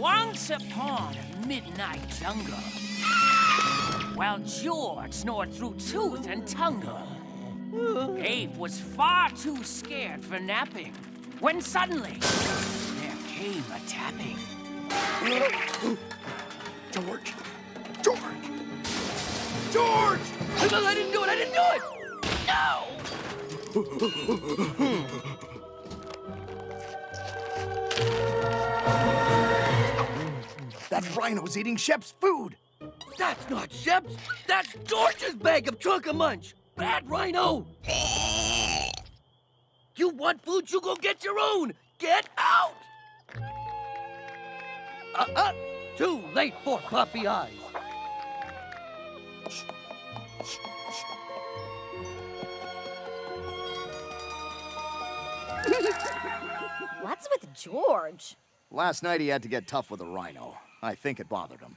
Once upon a midnight jungle, while George snored through tooth and tungle, Ape was far too scared for napping, when suddenly there came a tapping. George! George! George! I didn't do it! I didn't do it! No! That rhino's eating Shep's food! That's not Shep's! That's George's bag of Chunkamunch! Bad rhino! You want food, you go get your own! Get out! Too late for puppy eyes! What's with George? Last night he had to get tough with a rhino. I think it bothered him.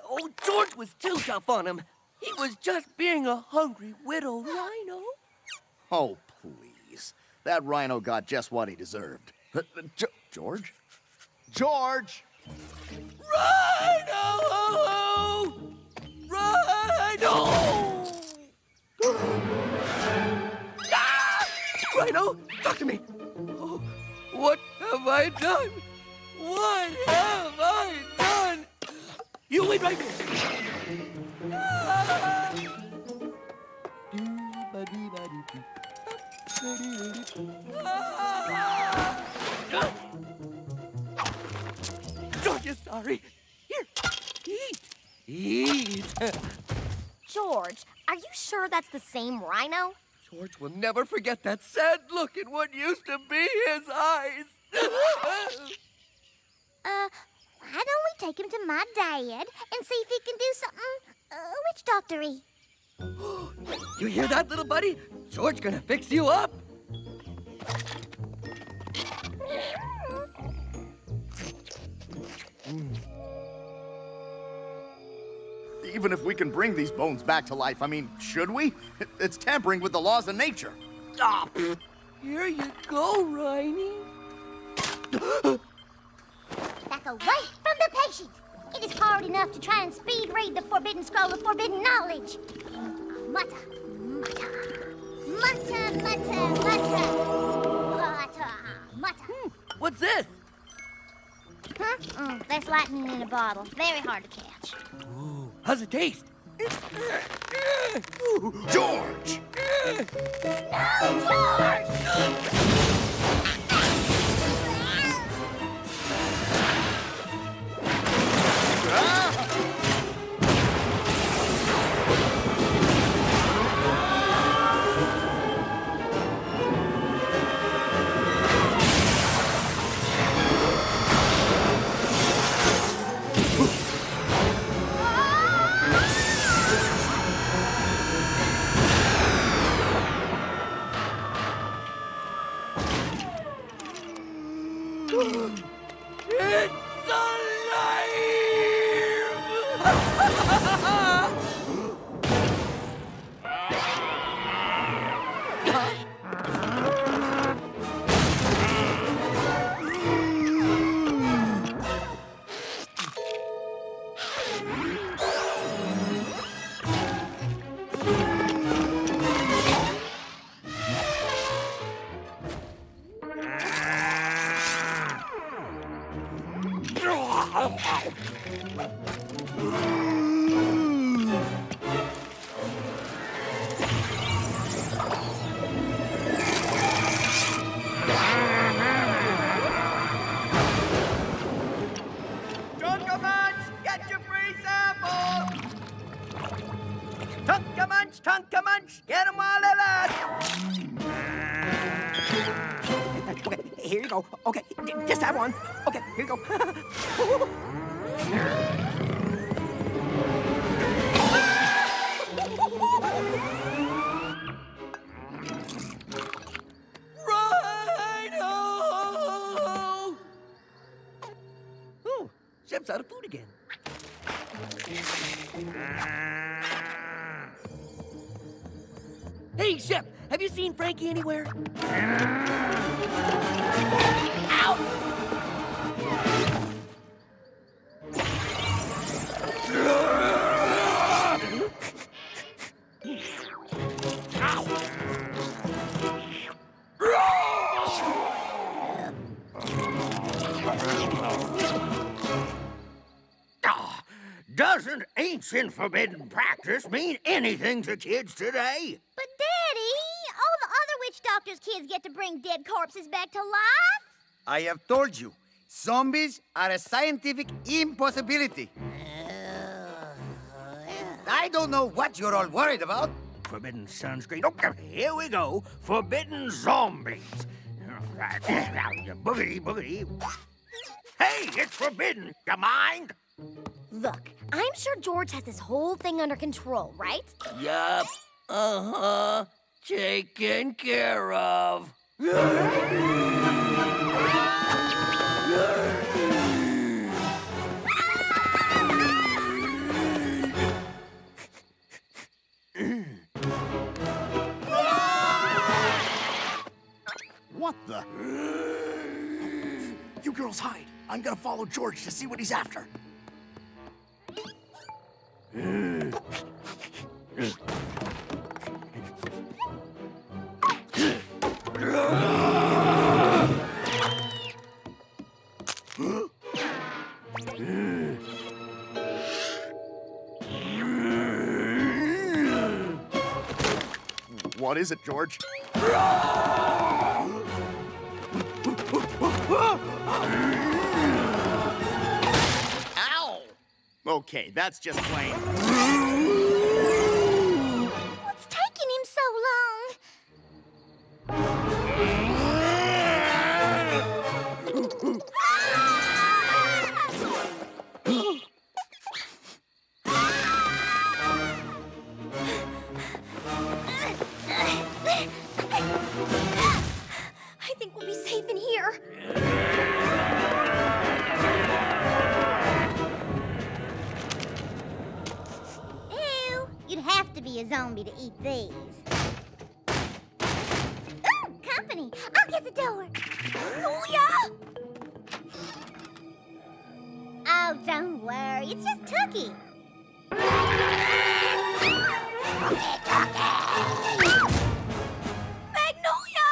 Oh, George was too tough on him. He was just being a hungry widow rhino. Oh, please. That rhino got just what he deserved. George? George! Rhino! Rhino! Ah! Rhino, talk to me. Oh, what have I done? What have I done? You wait right there. Ah! Ah! George is sorry. Here, eat. Eat. George, are you sure that's the same rhino? George will never forget that sad look in what used to be his eyes. Why don't we take him to my dad and see if he can do something witch doctory? You hear that, little buddy? George gonna fix you up. Even if we can bring these bones back to life, I mean, should we? It's tampering with the laws of nature. Stop. Here you go, Rhiney. Back away from the patient. It is hard enough to try and speed read the forbidden scroll of forbidden knowledge. Mutter, mutter, mutter, mutter, mutter, mutter, mutter. What's this? Huh? That's lightning in a bottle. Very hard to catch. Ooh, how's it taste? George! No, George! It's Tunkamunch, get 'em while they last. Okay, here you go. Okay, just have one. Okay, here you go. Rhino! Oh, Shep's out of food again. Hey, Shep, have you seen Frankie anywhere? Ow! ancient forbidden practice mean anything to kids today? But, Daddy, all the other witch doctor's kids get to bring dead corpses back to life. I have told you, zombies are a scientific impossibility. I don't know what you're all worried about. Forbidden sounds great. Okay, here we go. Forbidden zombies. Right. Boogity, boogity. Hey, it's forbidden. You mind? Look, I'm sure George has this whole thing under control, right? Yup. Uh-huh. Taken care of. What the? You girls hide. I'm gonna follow George to see what he's after. What is it, George? Ow! Okay, that's just plain. What's taking him so long? I think we'll be safe in here. Ew, you'd have to be a zombie to eat these. Ooh, company. I'll get the door. Magnolia! Oh, don't worry. It's just Tookie. Magnolia!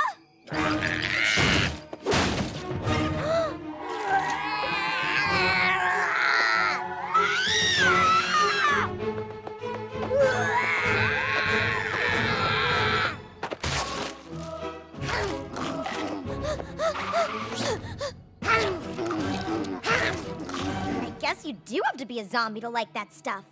I guess you do have to be a zombie to like that stuff.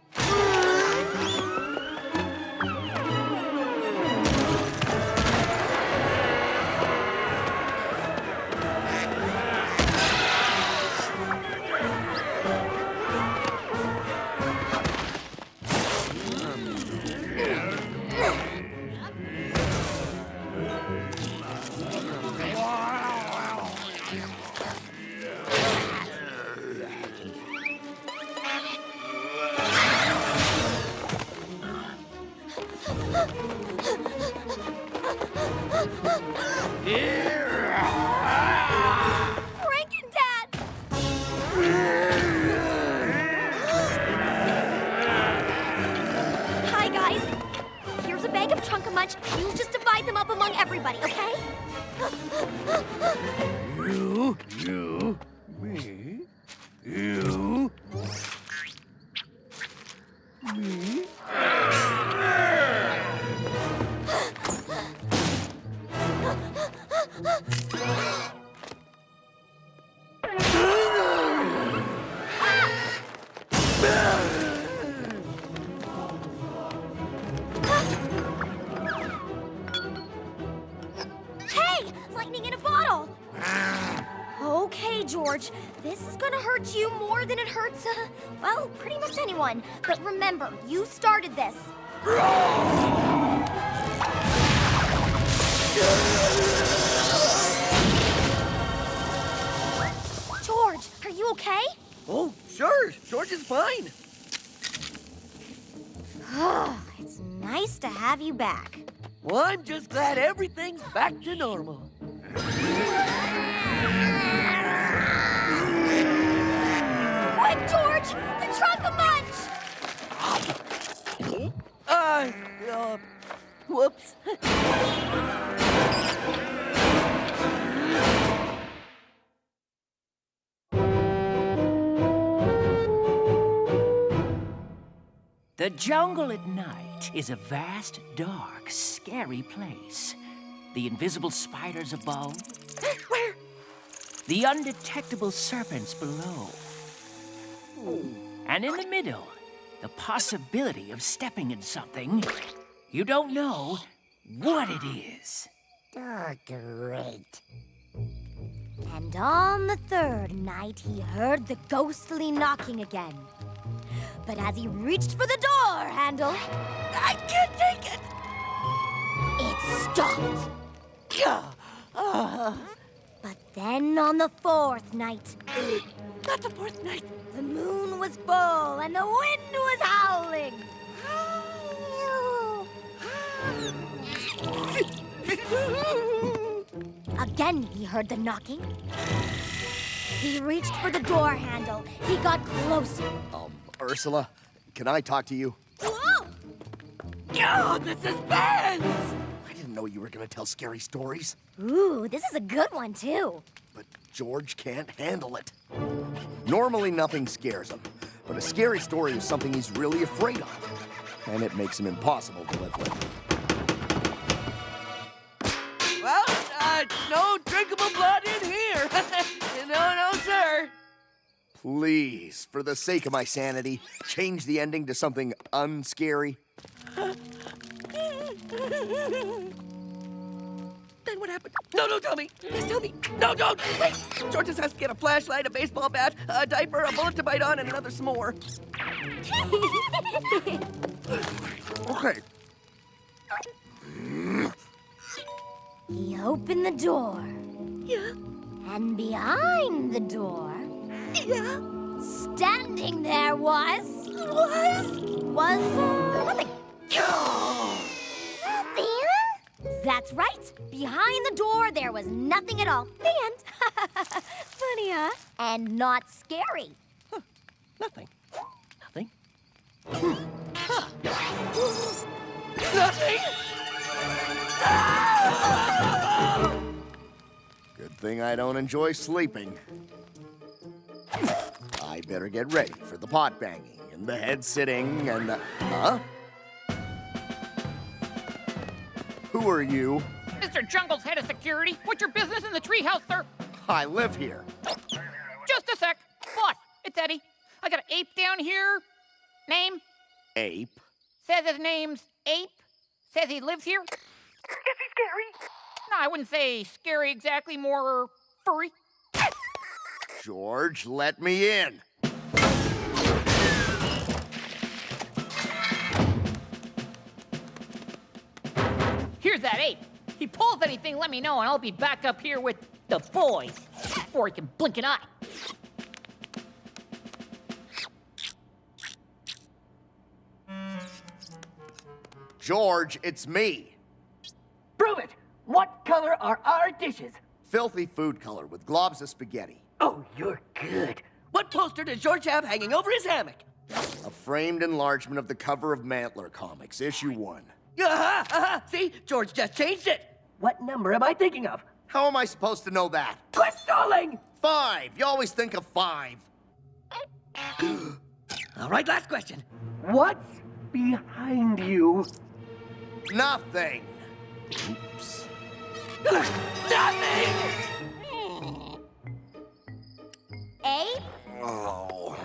Hi, guys. Here's a bag of Trunk-a-Munch. You'll just divide them up among everybody, okay? You, me, you, me. Hey! Lightning in a bottle! Okay, George. This is gonna hurt you more than it hurts, well, pretty much anyone. But remember, you started this. George, are you okay? Oh, sure. George is fine. It's nice to have you back. Well, I'm just glad everything's back to normal. Quick, George! The Trunk-a-Munch! Whoops. The jungle at night is a vast, dark, scary place. The invisible spiders above. Where? The undetectable serpents below. And in the middle, the possibility of stepping in something you don't know what it is. Oh, great. And on the third night, he heard the ghostly knocking again. But as he reached for the door handle, I can't take it! it stopped. But then on the fourth night, Not the fourth night. the moon was full and the wind was howling. Again, he heard the knocking. He reached for the door handle. He got closer. Ursula, can I talk to you? Whoa! Oh, the suspense! I didn't know you were gonna tell scary stories, Ooh, this is a good one, too. but George can't handle it. Normally, nothing scares him, but a scary story is something he's really afraid of, and it makes him impossible to live with. Well, no drinkable blood in here. No, sir. Please, for the sake of my sanity, change the ending to something unscary. Then what happened? No, tell me. Please tell me. No, don't. Wait. George just has to get a flashlight, a baseball bat, a diaper, a bullet to bite on, and another s'more. Okay. He opened the door. Yeah. And behind the door, Yeah. standing there was nothing. Nothing? That's right. Behind the door, there was nothing at all. The end. Funny, huh? And not scary. Nothing. Nothing? Nothing? Good thing I don't enjoy sleeping. I better get ready for the pot banging and the head sitting and the... Huh? Who are you? Mr. Jungle's head of security. What's your business in the treehouse, sir? I live here. Just a sec. Boss, it's Eddie. I got an ape down here. Name? Ape? Says his name's Ape. Says he lives here. Is he scary? No, I wouldn't say scary exactly, more furry. George, let me in. Here's that ape. He pulls anything, let me know, and I'll be back up here with the boys before he can blink an eye. George, it's me. Prove it. What color are our dishes? Filthy food color with globs of spaghetti. Oh, you're good. What poster does George have hanging over his hammock? A framed enlargement of the cover of Mantler Comics, issue 1. See, George just changed it. What number am I thinking of? How am I supposed to know that? Quit stalling! 5. You always think of 5. All right, last question. What's behind you? Nothing. Oops. Nothing! Abe, Oh.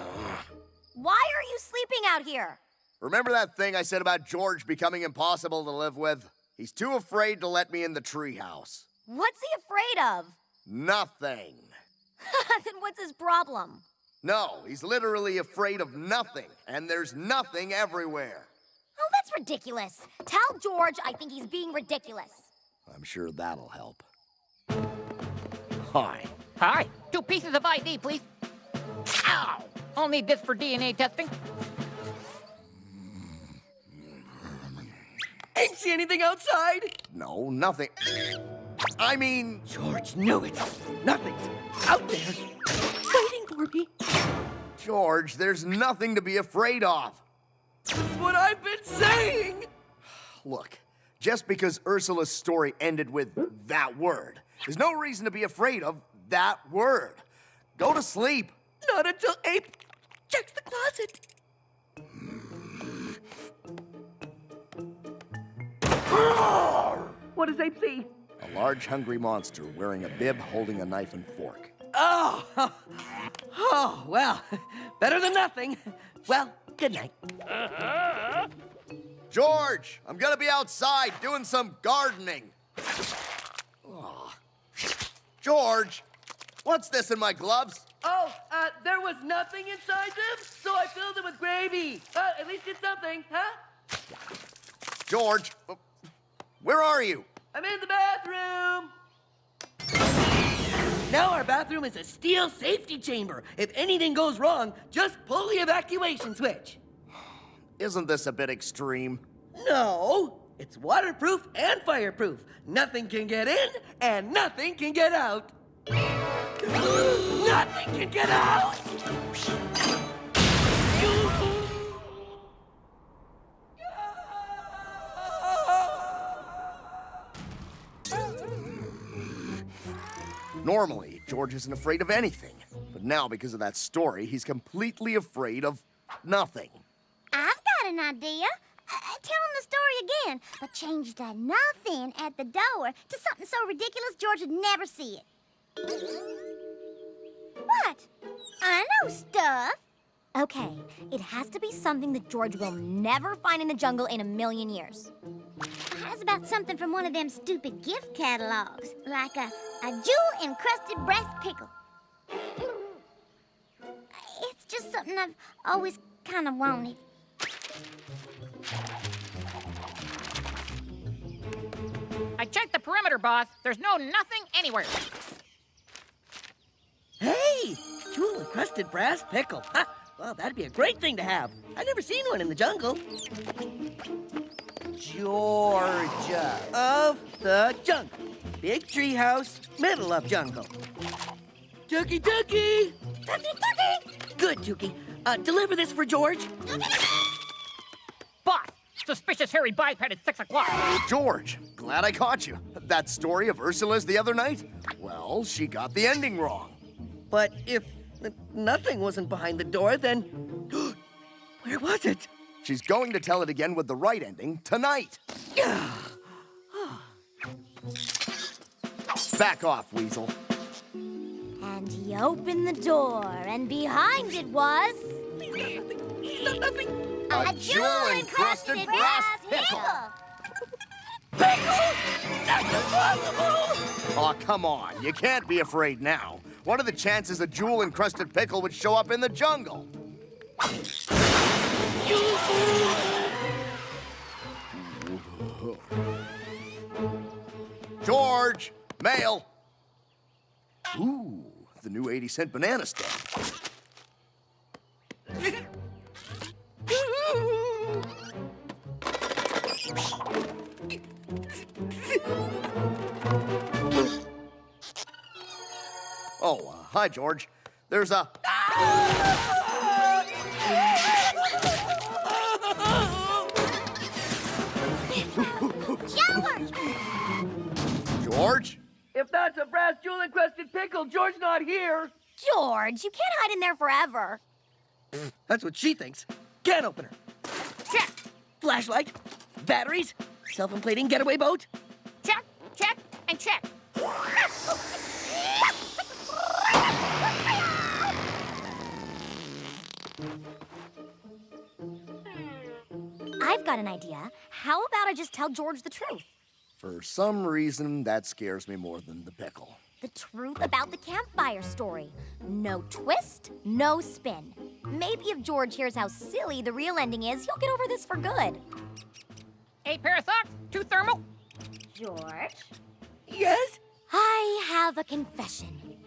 why are you sleeping out here? Remember that thing I said about George becoming impossible to live with? He's too afraid to let me in the treehouse. What's he afraid of? Nothing. Then what's his problem? No, he's literally afraid of nothing, and there's nothing everywhere. Oh, that's ridiculous. Tell George I think he's being ridiculous. I'm sure that'll help. Hi. Hi. 2 pieces of ID, please. Ow! I'll need this for DNA testing. Ain't see anything outside? No, nothing. I mean, George knew it. Nothing's out there waiting for me. George, there's nothing to be afraid of. That's what I've been saying. Look, just because Ursula's story ended with that word, there's no reason to be afraid of that word. Go to sleep. Not until Ape checks the closet. What does Ape see? A large, hungry monster wearing a bib holding a knife and fork. Oh! Oh, well, better than nothing. Well, good night. George, I'm gonna be outside doing some gardening. Aw. George, what's this in my gloves? Oh, there was nothing inside them, so I filled them with gravy. At least it's something, huh? George, where are you? I'm in the bathroom. Now our bathroom is a steel safety chamber. If anything goes wrong, just pull the evacuation switch. Isn't this a bit extreme? No, it's waterproof and fireproof. Nothing can get in and nothing can get out. Nothing can get out! Normally, George isn't afraid of anything. But now, because of that story, he's completely afraid of nothing. I've got an idea. Tell him the story again, but change the nothing at the door to something so ridiculous George would never see it. What? I know stuff. Okay, it has to be something that George will never find in the jungle in a million years. How's about something from one of them stupid gift catalogs? Like a jewel-encrusted brass pickle. It's just something I've always kind of wanted. I checked the perimeter, boss. There's nothing anywhere. Hey, jewel-encrusted brass pickle. Ha! Well, that'd be a great thing to have. I've never seen one in the jungle. Georgia of the jungle. Big tree house, middle of jungle. Tookie, Tookie! Tookie, Tookie! Good, Tookie. Deliver this for George. Boss, suspicious hairy biped at 6 o'clock. George, glad I caught you. That story of Ursula's the other night? Well, she got the ending wrong. But if nothing wasn't behind the door, then where was it? She's going to tell it again with the right ending tonight. Back off, Weasel. And he opened the door, and behind it was... Nothing. A jewel-encrusted brass pickle. Pickle? That's impossible! Oh, come on. You can't be afraid now. What are the chances a jewel-encrusted pickle would show up in the jungle? George! Mail! Ooh, the new 80-cent banana stand. Oh, hi, George. There's a... George? If that's a brass jewel-encrusted pickle, George's not here. George, you can't hide in there forever. That's what she thinks. Can opener. Check, Flashlight. Batteries. Self-inflating getaway boat. check, check, and check. I've got an idea. How about I just tell George the truth? For some reason, that scares me more than the pickle. The truth about the campfire story. No twist, no spin. Maybe if George hears how silly the real ending is, he'll get over this for good. A pair of socks, 2 thermal. George? Yes? I have a confession.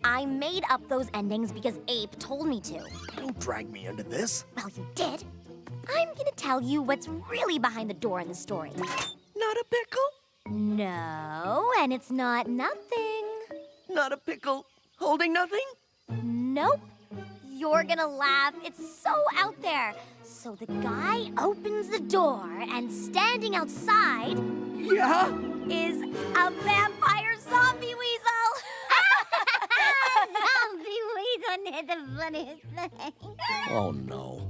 I made up those endings because Ape told me to. Don't drag me into this. Well, you did. I'm gonna tell you what's really behind the door in the story. Not a pickle? No, and it's not nothing. Not a pickle holding nothing? Nope. You're gonna laugh. It's so out there. So the guy opens the door, and standing outside Yeah? is a vampire zombie weasel. Zombie weasel is the funniest thing. Oh, no.